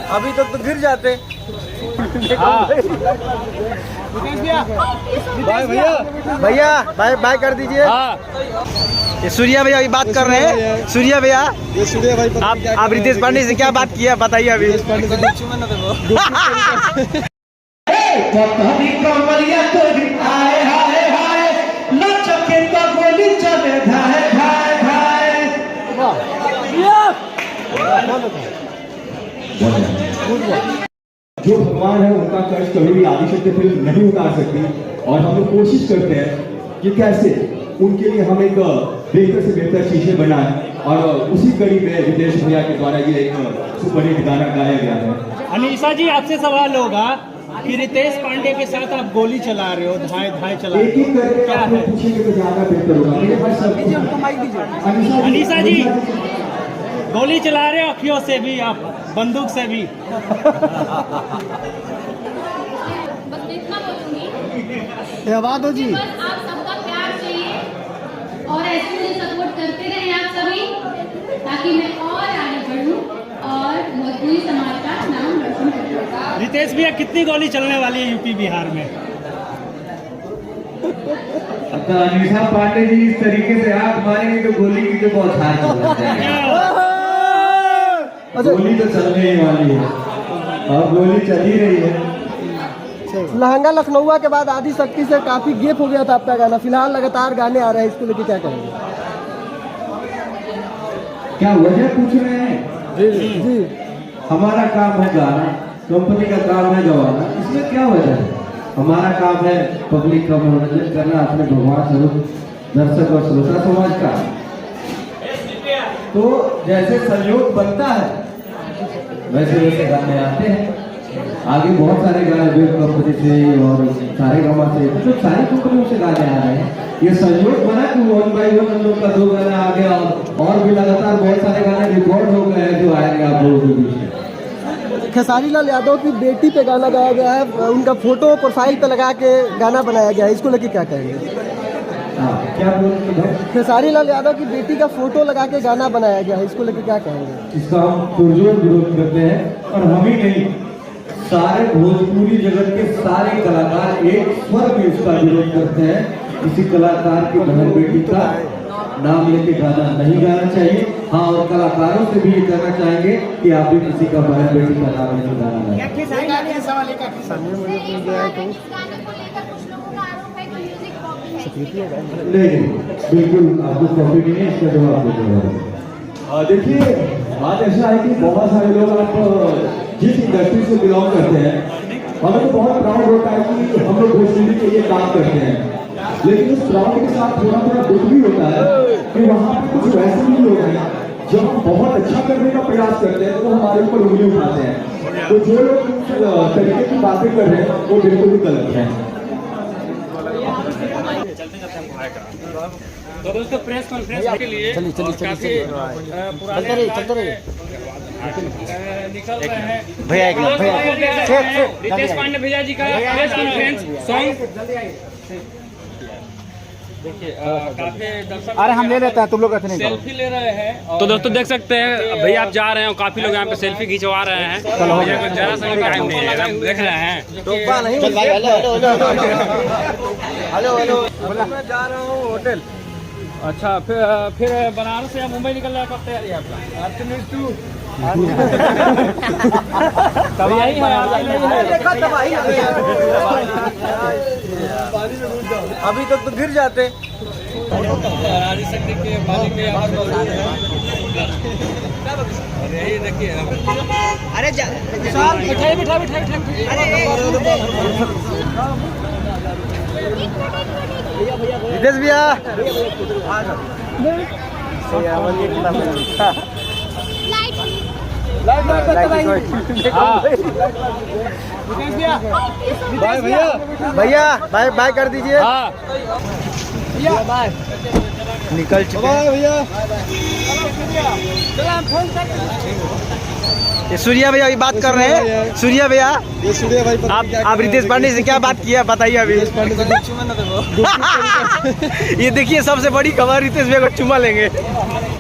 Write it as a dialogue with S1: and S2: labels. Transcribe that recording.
S1: अभी तक तो गिर जाते।
S2: बाय भैया,
S1: भैया बाय बाय कर दीजिए। ये सूर्या भैया अभी बात कर रहे हैं। सूर्या भैया,
S2: ये सूर्या भाई
S1: आप रितेश पांडे से क्या बात किया बताइए अभी।
S3: जो भगवान है उनका कष्ट कभी भी आदिशक्ति फिल्म नहीं उतार सकती और हम लोग कोशिश करते हैं कि कैसे उनके लिए हम एक बेहतर से बेहतर चीजें बनाएं और उसी कड़ी में रितेश भैया के द्वारा ये एक सुपरहिट गाना गाया गया है।
S4: अनीशा जी, आपसे सवाल होगा कि रितेश पांडे के साथ आप गोली चला रहे हो, धाए धाए चला रहे
S3: एक
S4: हो,
S3: करके
S4: क्या
S3: आप
S4: है?
S3: पूछेंगे तो ज्यादा बेहतर होगा। मेरे पास सब
S4: अनीशा जी, गोली चला रहे हो अखियों से भी, आप बंदूक से भी।
S5: बस इतना बोलूंगी,
S2: आवाज हो जी।
S5: बस आप सबका प्यार चाहिए और ऐसे मुझे सपोर्ट करते रहें आप सभी, ताकि मैं और आगे बढ़ूं और भोजपुरी समाज का नाम रोशन करूं।
S4: रितेश भैया, कितनी गोली चलने वाली है यूपी बिहार में?
S6: अनीशा पांडे जी, इस तरीके से आप मारेंगे तो गोली की तो बौछार चल जाएगी। गोली तो चलने ही वाली है और गोली चल ही रही है।
S1: लहंगा लखनऊ के बाद आदि शक्ति से काफी गैप हो गया था आपका गाना, फिलहाल लगातार गाने आ रहे हैं, इसको लेके क्या करेंगे?
S6: क्या वजह पूछ रहे हैं?
S1: जी
S6: हमारा काम है गाना, कंपनी का काम है गवाना, इसमें क्या वजह है? हमारा काम है पब्लिक का मनोरंजन करना, अपने भगवान स्वरूप दर्शक और श्रोता समाज का। तो जैसे सहयोग बनता है वैसे वैसे गाने आते हैं। आगे बहुत सारे गाने वेब कंपनी से और सारे गामा से, तो सारी कंपनियों से गाने आ रहे हैं। ये सहयोग बना कि 1 by 1 हम लोग का 2 गाना आ गया और भी लगातार बहुत सारे गाने रिकॉर्ड हो गए हैं जो आएंगे आप लोगों के बीच में।
S1: खेसारी लाल यादव की बेटी पे गाना गाया गया है, उनका फोटो प्रोफाइल पे लगा के गाना बनाया गया है, इसको लेके क्या कहेंगे?
S6: क्या बोलते हैं?
S1: खेसारी लाल यादव की बेटी का फोटो लगा के गाना बनाया गया है, इसको लेके क्या कहेंगे?
S6: इसका हम पुरजोर विरोध करते हैं और हम ही नहीं, सारे भोजपुरी जगत के सारे कलाकार एक स्वर में इसका विरोध करते हैं। किसी कलाकार की बहन बेटी का नाम लेके गाना नहीं गाना चाहिए। हाँ, और कलाकारों से भी ये कहना चाहेंगे कि आप भी किसी का बहन बेटी का नाम लेके गाना गाएं। नहीं, बिल्कुल आपको कॉपी नहीं है, इसका जवाब देते।
S3: देखिए, बात ऐसा है कि बहुत सारे लोग आप जिस इंडस्ट्री से बिलोंग करते हैं, हमें तो बहुत प्राउड होता है कि हम लोग भोजपुरी के लिए काम करते हैं, लेकिन उस प्राउड के साथ थोड़ा थोड़ा दुख भी होता है कि वहाँ पे कुछ वैसे भी लोग हैं जब हम बहुत अच्छा करने का प्रयास करते हैं तो हमारे ऊपर उंगली उठाते हैं। तो जो लोग इस तरीके की बातें कर रहे हैं वो बिल्कुल भी गलत है।
S4: तो दोस्तों, प्रेस कॉन्फ्रेंस के लिए
S1: चलिए
S4: निकल रहे हैं
S1: भैया, एक मिनट, भैया।
S4: रितेश पांडे भैया जी का प्रेस कॉन्फ्रेंस सॉन्ग देखिए, काफी दर्शक
S2: अरे हम ले लेते हैं, तुम लोग नहीं
S4: सेल्फी ले रहे हैं। तो दोस्तों देख सकते हैं भैया आप जा रहे हैं और काफी लोग यहाँ पे सेल्फी खिंचवा रहे हैं। भैया को जरा सा भी टाइम नहीं है, हम देख रहे हैं।
S1: मैं जा रहा हूँ होटल।
S4: अच्छा, फिर बनारस या मुंबई निकल रहा है, कब तैयारी है आपका? तबाही है,
S1: अभी तक तो गिर जाते।
S4: आदिशक्ति के मालिक के यही देखिए।
S1: अरे रितेश भैया,
S2: बाय भैया,
S1: भैया बाय बाय कर दीजिए। निकल चुके हैं
S2: भैया।
S1: ये सूर्या भैया अभी बात कर रहे हैं। सूर्या भैया,
S2: ये सूर्या भाई
S1: आप रितेश पांडे से क्या बात किया बताइए अभी। ये देखिए सबसे बड़ी खबर, रितेश भैया को चुमा लेंगे।